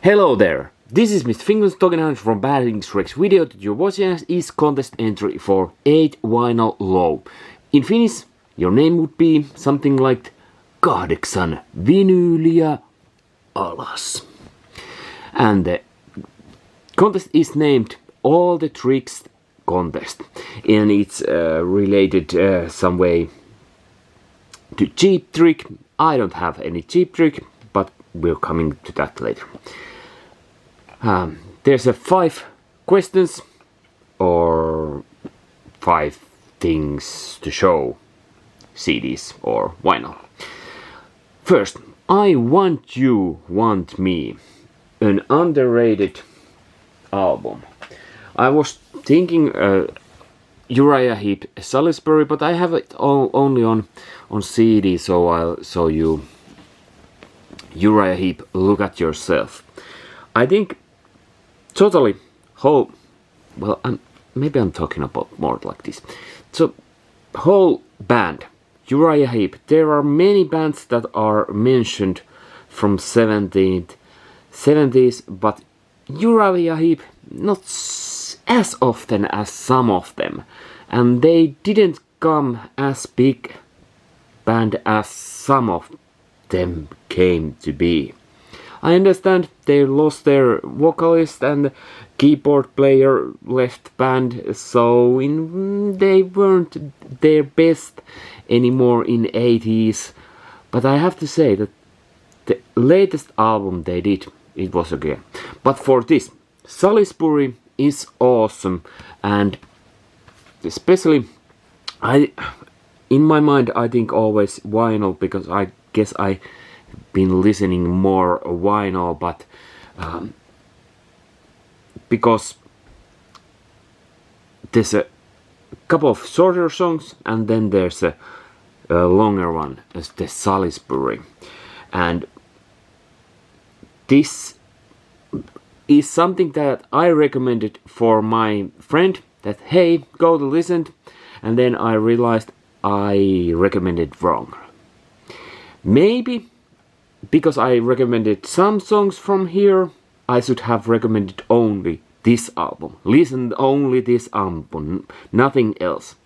Hello there, this is Mr. Fingers talking from Bad Things Rex. Video that you're watching is contest entry for 8 vinyl low. In Finnish, your name would be something like 8 vinyyliä alas. And the contest is named All the Tricks Contest. And it's related some way to cheap trick. I don't have any cheap trick, but we're coming to that later. There's 5 questions or 5 things to show CDs or vinyl. First, I Want You, Want Me, an underrated album. I was thinking Uriah Heep Salisbury, but I have it only on CD, so I'll show you Uriah Heep, Look at Yourself. I think totally whole, well, maybe I'm talking about more like this. So, whole band, Uriah Heep. There are many bands that are mentioned from 70s, but Uriah Heep not as often as some of them, and they didn't come as big band as some of them came to be. I understand they lost their vocalist and keyboard player left band, so they weren't their best anymore in 80s. But I have to say that the latest album they did, it was okay. But for this, Salisbury is awesome, and especially in my mind I think always vinyl, because I guess I've been listening more vinyl, but because there's a couple of shorter songs and then there's a longer one, as the Salisbury, and this is something that I recommended for my friend, that hey, go to listen, and then I realized I recommended wrong. Maybe because I recommended some songs from here, I should have recommended only this album. Listen only this album, nothing else.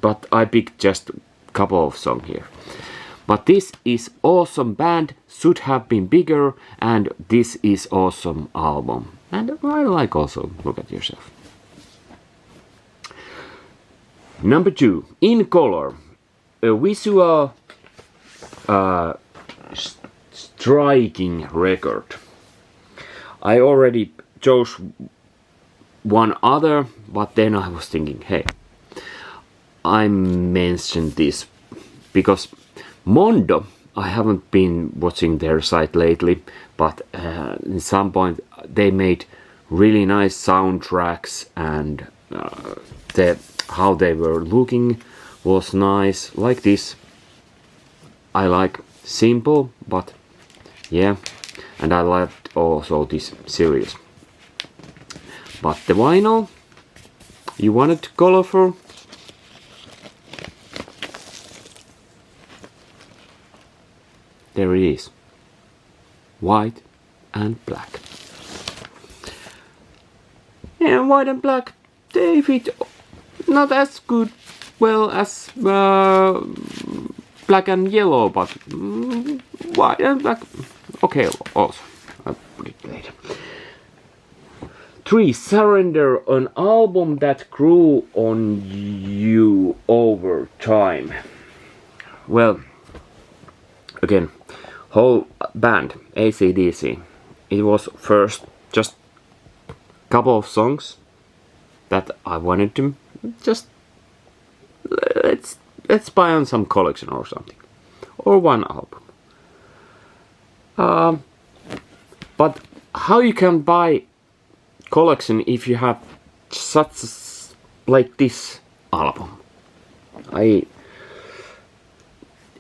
But I picked just a couple of songs here. But this is awesome band, should have been bigger, and this is awesome album. And I like also Look at Yourself. Number 2, In Color, a visual striking record. I already chose one other, but then I was thinking, hey, I mentioned this because Mondo, I haven't been watching their site lately, but at some point they made really nice soundtracks, and how they were looking was nice, like this. I like simple, but yeah, and I liked also this series. But the vinyl, you wanted colorful. There it is, white and black. And white and black, they fit not as good well as black and yellow, but white and black, okay also. I'll put it later. 3. Surrender, an album that grew on you over time. Well, again, whole band, AC/DC. It was first just couple of songs that I wanted to just let's buy on some collection or something, or one album. But how you can buy collection if you have such like this album?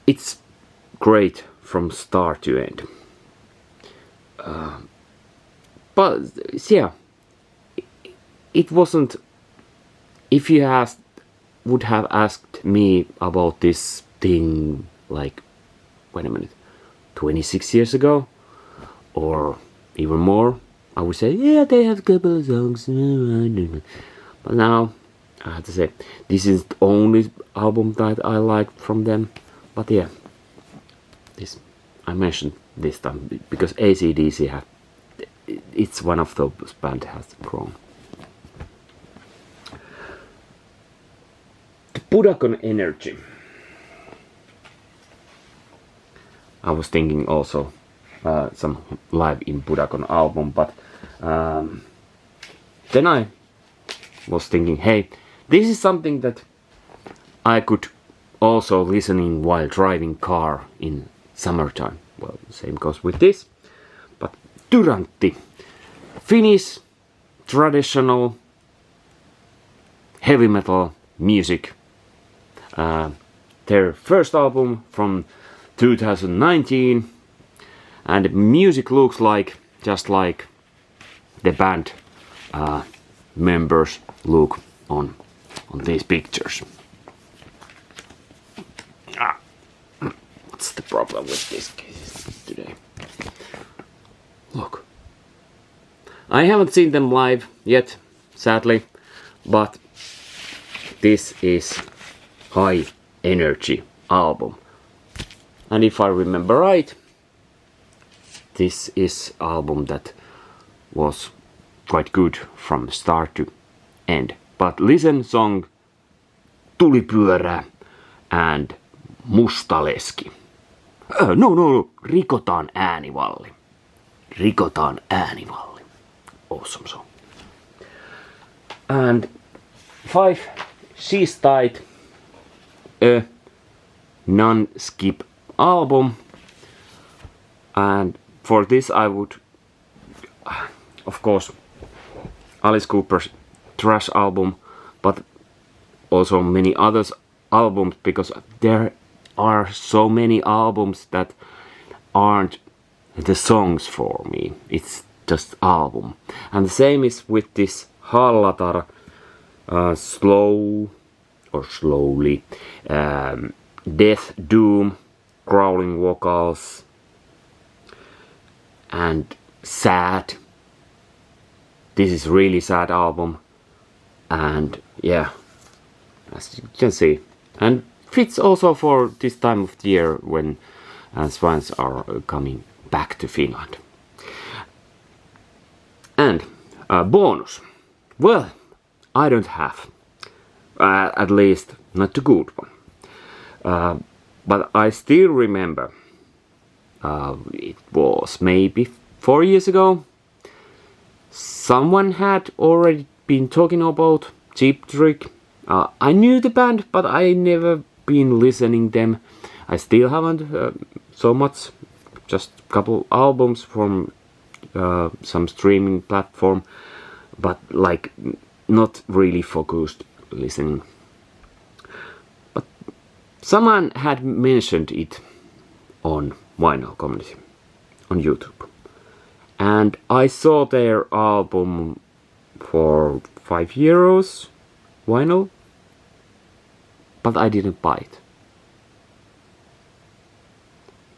It's great from start to end. But yeah, it wasn't. If you would have asked me about this thing like, wait a minute, 26 years ago, or even more, I would say, yeah, they have a couple of songs. But now, I have to say, this is the only album that I like from them. But yeah, this I mentioned this time because AC/DC it's one of those bands that has grown. The Budokan Energy. I was thinking also some live in Budokan album, but then I was thinking, hey, this is something that I could also listening while driving car in summertime. Well, same goes with this. But Durantti, Finnish traditional heavy metal music. Their first album from 2019, and the music looks like just like the band members look on these pictures. What's the problem with this case today? Look, I haven't seen them live yet, sadly, but this is high energy album. And if I remember right, this is album that was quite good from start to end. But listen song Tulipyörä and Mustaleski. No, Rikotaan äänivalli. Rikotaan äänivalli. Awesome song. And 5, She's Tight, a non-skip album, and for this I would, of course, Alice Cooper's Trash album, but also many others albums, because there are so many albums that aren't the songs for me, it's just album. And the same is with this Hallatar slow or slowly death doom, growling vocals, and sad. This is really sad album, and yeah, as you can see, and fits also for this time of the year when Swans are coming back to Finland. And bonus, well, I don't have, at least not a good one. But I still remember, it was maybe 4 years ago, someone had already been talking about Cheap Trick. I knew the band, but I never been listening them. I still haven't so much, just a couple albums from some streaming platform, but like not really focused listening. But someone had mentioned it on Vinyl Community on YouTube, and I saw their album for €5 vinyl, but I didn't buy it.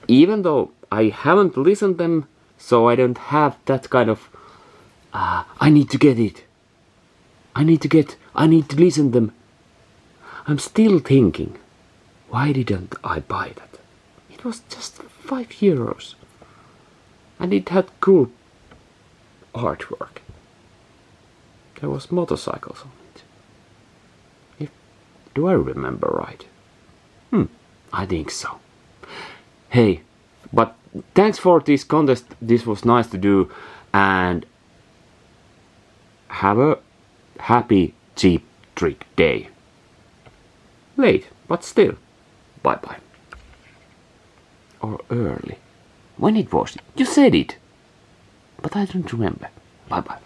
Even though I haven't listened them, so I don't have that kind of I need to get it. I need to listen them. I'm still thinking, why didn't I buy that? It was just €5. And it had cool artwork. There was motorcycles on it. Do I remember right? I think so. Hey, but thanks for this contest. This was nice to do, and have a happy Cheap Trick day. Late, but still. Bye bye. Or early. When it was? You said it. But I don't remember. Bye bye.